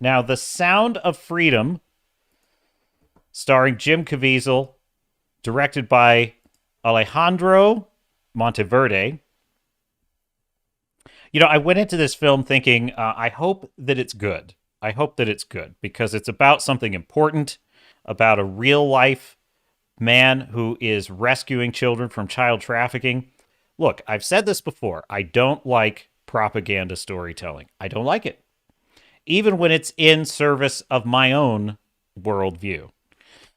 Now, The Sound of Freedom, starring Jim Caviezel, directed by Alejandro Monteverde. I went into this film thinking, I hope that it's good. I hope that it's good because it's about something important, about a real life man who is rescuing children from child trafficking. Look, I've said this before. I don't like propaganda storytelling. I don't like it, even when it's in service of my own worldview.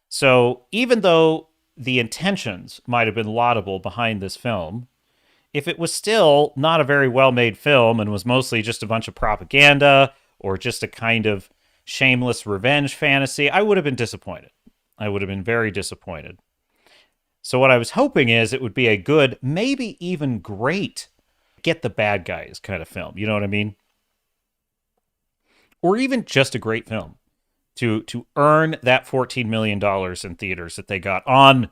So even though the intentions might have been laudable behind this film, if it was still not a very well-made film and was mostly just a bunch of propaganda or just a kind of shameless revenge fantasy, I would have been disappointed. I would have been very disappointed. So what I was hoping is it would be a good, maybe even great, get the bad guys kind of film. You know what I mean? Or even just a great film to earn that $14 million in theaters that they got on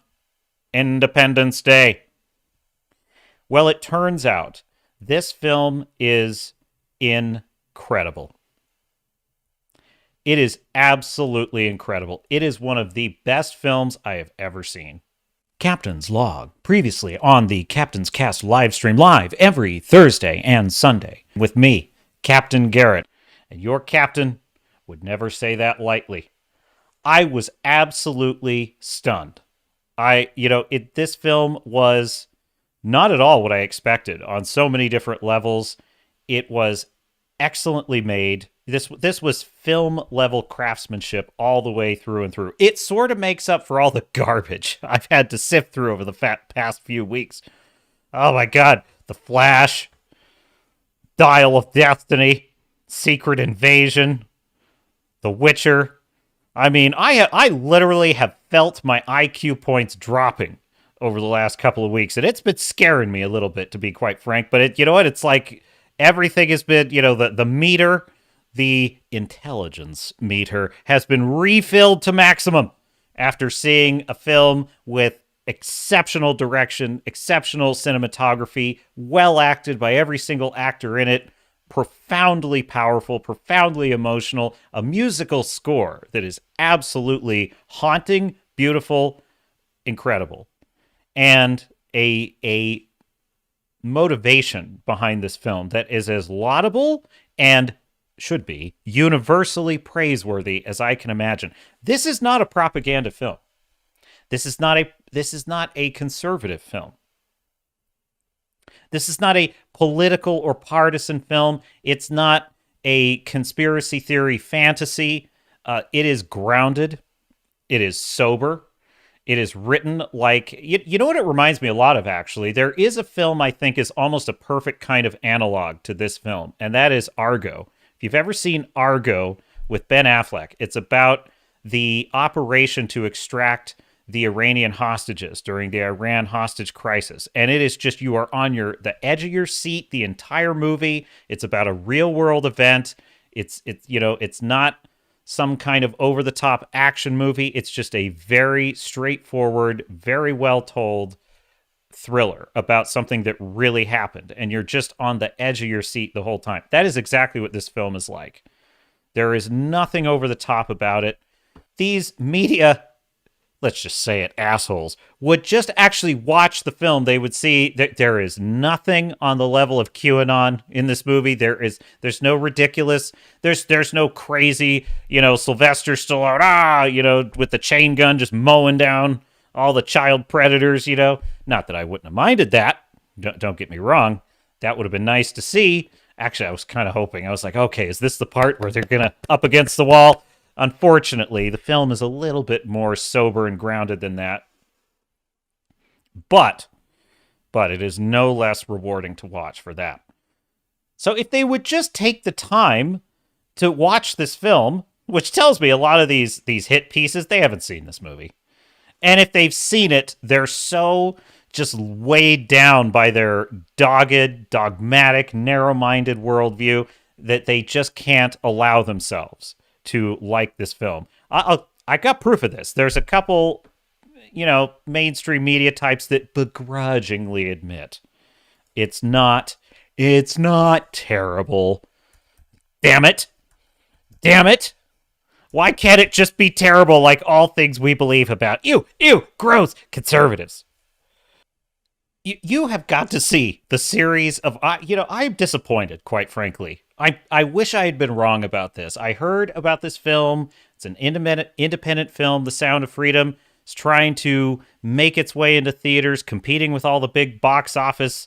Independence Day. Well, it turns out this film is incredible. It is absolutely incredible. It is one of the best films I have ever seen. Captain's Log, previously on the Captain's Cast live stream, live every Thursday and Sunday with me, Captain Garrett. And your captain would never say that lightly. I was absolutely stunned. This film was not at all what I expected on so many different levels. It was excellently made. This was film level craftsmanship all the way through and through. It sort of makes up for all the garbage I've had to sift through over the past few weeks. Oh my God. The Flash, Dial of Destiny, Secret Invasion, The Witcher. I mean, I literally have felt my IQ points dropping over the last couple of weeks, and it's been scaring me a little bit, to be quite frank. But you know what? It's like everything has been, the meter, the intelligence meter has been refilled to maximum after seeing a film with exceptional direction, exceptional cinematography, well acted by every single actor in it, profoundly powerful, profoundly emotional, a musical score that is absolutely haunting, beautiful, incredible, and a motivation behind this film that is as laudable and should be universally praiseworthy as I can imagine. This is not a propaganda film. This is not a conservative film. This is not a political or partisan film. It's not a conspiracy theory fantasy. It is grounded. It is sober. It is written like... You know what it reminds me a lot of, actually? There is a film I think is almost a perfect kind of analog to this film, and that is Argo. If you've ever seen Argo with Ben Affleck, it's about the operation to extract the Iranian hostages during the Iran hostage crisis. And it is just, you are on the edge of your seat the entire movie. It's about a real world event. It's not some kind of over the top action movie. It's just a very straightforward, very well told thriller about something that really happened. And you're just on the edge of your seat the whole time. That is exactly what this film is like. There is nothing over the top about it. These media, let's just say it, assholes, would just actually watch the film. They would see that there is nothing on the level of QAnon in this movie. There's no ridiculous, there's no crazy, Sylvester Stallone, with the chain gun just mowing down all the child predators, Not that I wouldn't have minded that. Don't get me wrong. That would have been nice to see. Actually, I was kind of hoping. I was like, okay, is this the part where they're going to up against the wall? Unfortunately, the film is a little bit more sober and grounded than that. But it is no less rewarding to watch for that. So if they would just take the time to watch this film, which tells me a lot of these hit pieces, they haven't seen this movie. And if they've seen it, they're so just weighed down by their dogged, dogmatic, narrow-minded worldview that they just can't allow themselves to like this film. I got proof of this. There's a couple, mainstream media types that begrudgingly admit it's not terrible. Damn it. Damn it! Why can't it just be terrible like all things we believe about? Ew, gross, conservatives. You have got to see the series of, I'm disappointed, quite frankly. I wish I had been wrong about this. I heard about this film. It's an independent film, The Sound of Freedom. It's trying to make its way into theaters, competing with all the big box office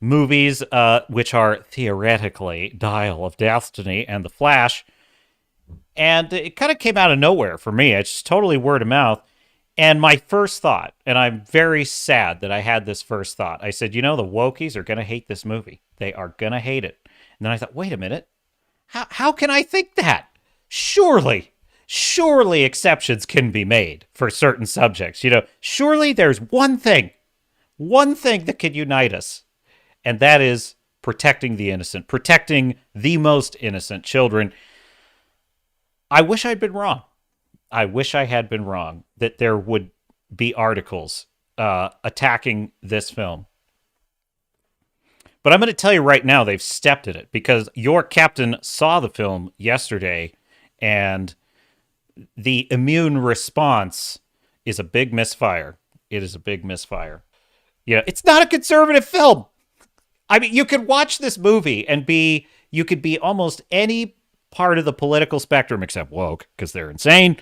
movies, which are theoretically Dial of Destiny and The Flash. And it kind of came out of nowhere for me. It's just totally word of mouth. And my first thought, and I'm very sad that I had this first thought, I said, the wokies are going to hate this movie. They are going to hate it. And then I thought, wait a minute. How can I think that? Surely exceptions can be made for certain subjects. Surely there's one thing that can unite us. And that is protecting the innocent, protecting the most innocent children. I wish I'd been wrong. I wish I had been wrong that there would be articles attacking this film. But I'm going to tell you right now, they've stepped in it because your captain saw the film yesterday, and the immune response is a big misfire. It is a big misfire. It's not a conservative film. I mean, you could watch this movie and you could be almost any part of the political spectrum except woke because they're insane.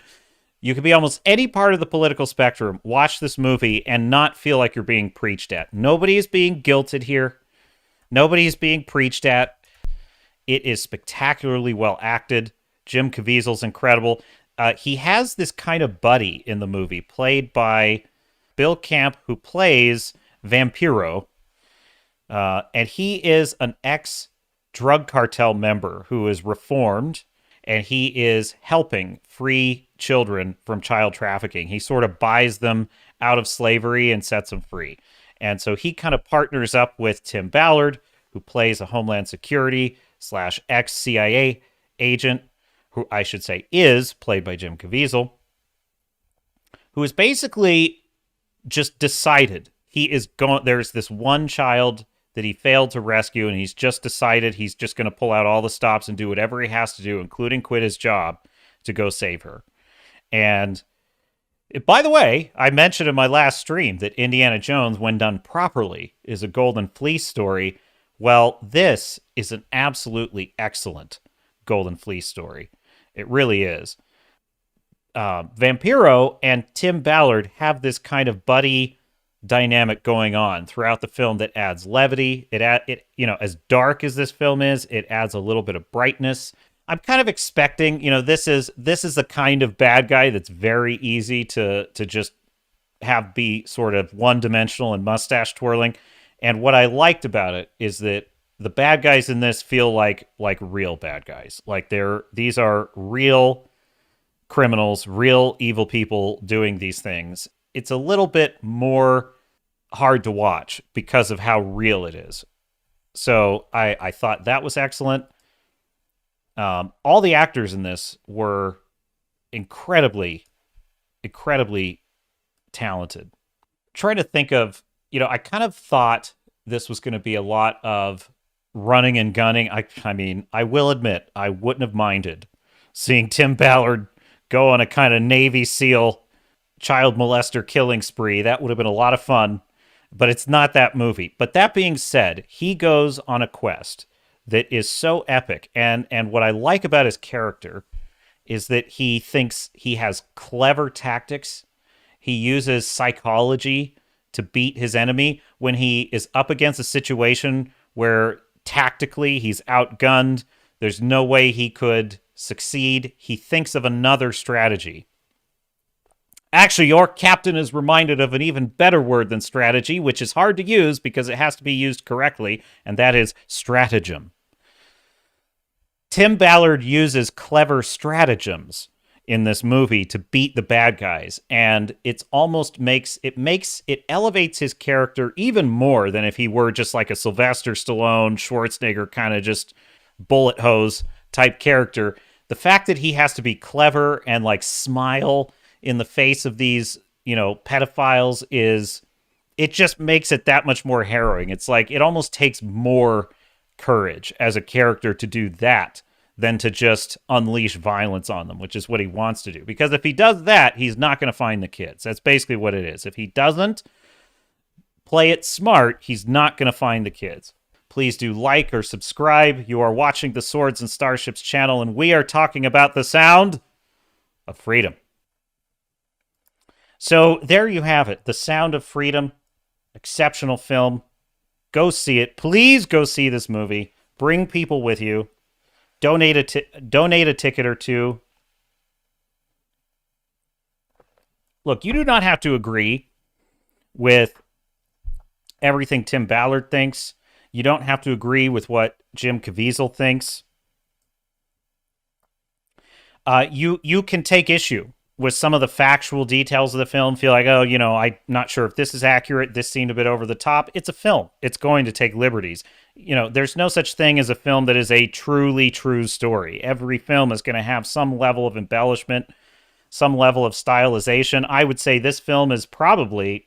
You could be almost any part of the political spectrum, watch this movie, and not feel like you're being preached at. Nobody is being guilted here. Nobody is being preached at. It is spectacularly well acted. Jim Caviezel's incredible. He has this kind of buddy in the movie, played by Bill Camp, who plays Vampiro. And he is an ex-drug cartel member who is reformed, and he is helping free children from child trafficking. He sort of buys them out of slavery and sets them free. And so he kind of partners up with Tim Ballard, who plays a Homeland Security / ex-CIA agent, who I should say is played by Jim Caviezel, who is basically just decided he is going. There's this one child that he failed to rescue, and he's just decided he's just going to pull out all the stops and do whatever he has to do, including quit his job, to go save her. And by the way, I mentioned in my last stream that Indiana Jones, when done properly, is a Golden Fleece story. Well, this is an absolutely excellent Golden Fleece story. It really is. Vampiro and Tim Ballard have this kind of buddy dynamic going on throughout the film that adds levity. It as dark as this film is, it adds a little bit of brightness. I'm kind of expecting, this is the kind of bad guy that's very easy to just have be sort of one-dimensional and mustache twirling. And what I liked about it is that the bad guys in this feel like real bad guys. Like these are real criminals, real evil people doing these things. It's a little bit more hard to watch because of how real it is. So I thought that was excellent. All the actors in this were incredibly talented. Trying to think of, I kind of thought this was going to be a lot of running and gunning. I mean, I will admit, I wouldn't have minded seeing Tim Ballard go on a kind of Navy SEAL child molester killing spree. That would have been a lot of fun, but it's not that movie. But that being said, he goes on a quest that is so epic. And what I like about his character is that he thinks he has clever tactics. He uses psychology to beat his enemy when he is up against a situation where tactically he's outgunned. There's no way he could succeed. He thinks of another strategy. Actually, your captain is reminded of an even better word than strategy, which is hard to use because it has to be used correctly, and that is stratagem. Tim Ballard uses clever stratagems in this movie to beat the bad guys, and it elevates his character even more than if he were just like a Sylvester Stallone, Schwarzenegger kind of just bullet hose type character. The fact that he has to be clever and like smile in the face of these, pedophiles it just makes it that much more harrowing. It's like it almost takes more courage as a character to do that than to just unleash violence on them, which is what he wants to do. Because if he does that, he's not going to find the kids. That's basically what it is. If he doesn't play it smart, he's not going to find the kids. Please do like or subscribe. You are watching the Swords and Starships channel, and we are talking about the sound of freedom. So there you have it. The Sound of Freedom. Exceptional film. Go see it. Please go see this movie. Bring people with you. Donate a ticket or two. Look, you do not have to agree with everything Tim Ballard thinks. You don't have to agree with what Jim Caviezel thinks. You can take issue with some of the factual details of the film. Feel like, oh, I'm not sure if this is accurate. This seemed a bit over the top. It's a film. It's going to take liberties. There's no such thing as a film that is a truly true story. Every film is going to have some level of embellishment, some level of stylization. I would say this film is probably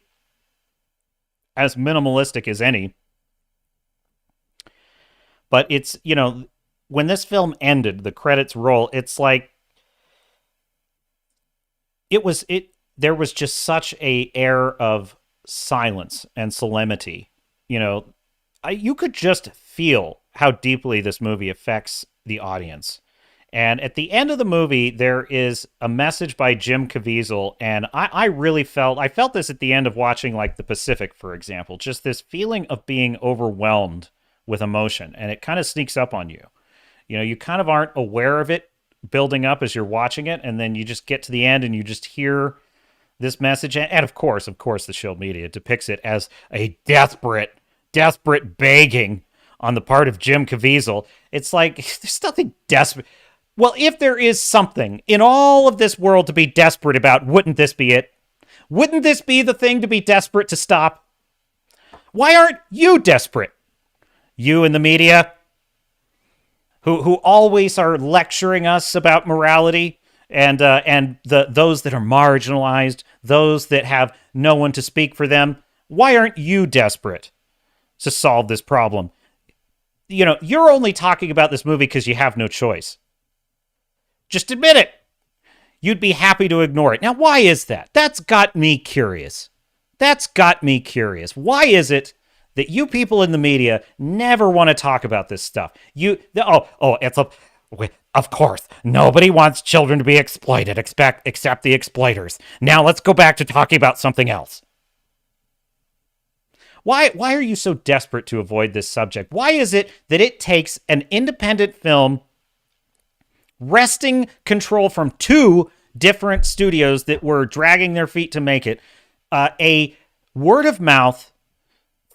as minimalistic as any. But it's, when this film ended, the credits roll, it's like, there was just such a air of silence and solemnity. You could just feel how deeply this movie affects the audience. And at the end of the movie, there is a message by Jim Caviezel, and I felt this at the end of watching, like, The Pacific, for example, just this feeling of being overwhelmed with emotion, and it kind of sneaks up on you. You kind of aren't aware of it building up as you're watching it, and then you just get to the end and you just hear this message. And of course, the show media depicts it as a desperate begging on the part of Jim Caviezel. It's like, there's nothing desperate. Well, if there is something in all of this world to be desperate about, wouldn't this be it? Wouldn't this be the thing to be desperate to stop? Why aren't you desperate? You in the media, who always are lecturing us about morality, and those that are marginalized, those that have no one to speak for them. Why aren't you desperate to solve this problem? You're only talking about this movie because you have no choice. Just admit it. You'd be happy to ignore it. Now, why is that? That's got me curious. Why is it that you people in the media never want to talk about this stuff? Of course, nobody wants children to be exploited except the exploiters. Now let's go back to talking about something else. Why are you so desperate to avoid this subject? Why is it that it takes an independent film wresting control from two different studios that were dragging their feet to make it, a word-of-mouth,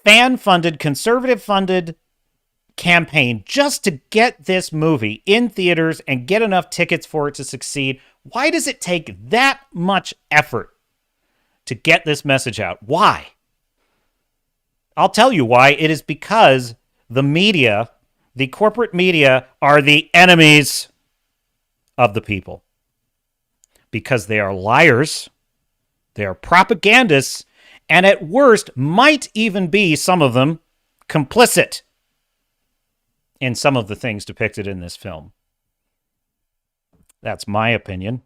fan-funded, conservative-funded campaign just to get this movie in theaters and get enough tickets for it to succeed? Why does it take that much effort to get this message out? Why? I'll tell you why. It is because the media, the corporate media, are the enemies of the people. Because they are liars, they are propagandists, and at worst might even be, some of them, complicit in some of the things depicted in this film. That's my opinion.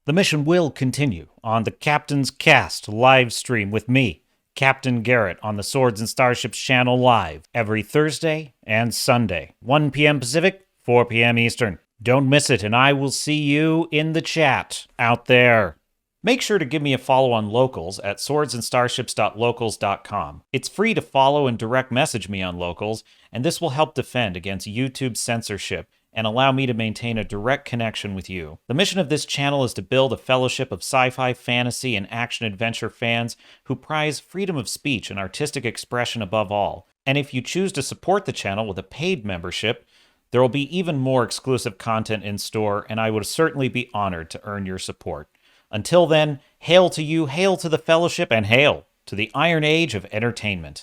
The mission will continue on the Captain's Cast live stream with me, Captain Garrett, on the Swords and Starships channel live every Thursday and Sunday, 1 p.m. Pacific, 4 p.m. Eastern. Don't miss it, and I will see you in the chat out there. Make sure to give me a follow on Locals at swordsandstarships.locals.com. It's free to follow and direct message me on Locals, and this will help defend against YouTube censorship and allow me to maintain a direct connection with you. The mission of this channel is to build a fellowship of sci-fi, fantasy, and action-adventure fans who prize freedom of speech and artistic expression above all. And if you choose to support the channel with a paid membership, there will be even more exclusive content in store, and I would certainly be honored to earn your support. Until then, hail to you, hail to the Fellowship, and hail to the Iron Age of entertainment.